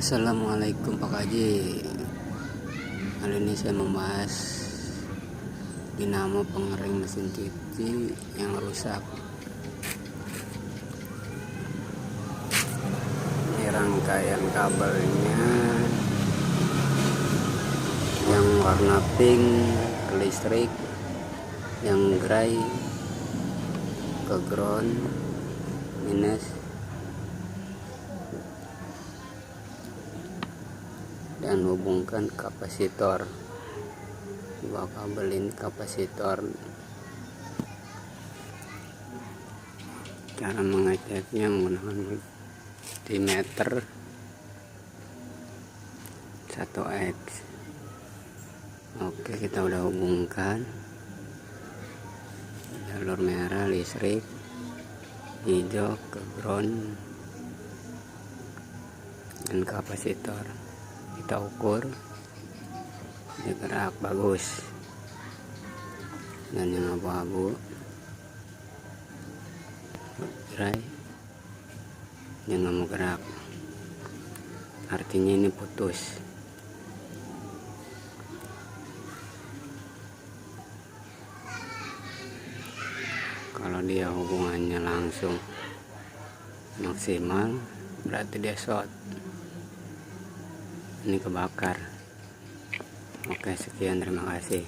Assalamualaikum Pak Haji. Kali ini saya membahas dinamo pengering mesin cuci yang rusak. Ini rangkaian kabelnya yang warna pink ke listrik, yang gray ke ground minus, dan hubungkan kapasitor. Dua kabel ini kapasitor. Cara mengeceknya menggunakan multimeter 1X. Oke, kita udah hubungkan. Jalur merah listrik, hijau ke ground dan kapasitor. Kita ukur dia gerak bagus, dan yang abu-abu dry dia nggak mau gerak, artinya ini putus. Kalau dia hubungannya langsung maksimal berarti dia short, ini kebakar. Oke, sekian, terima kasih.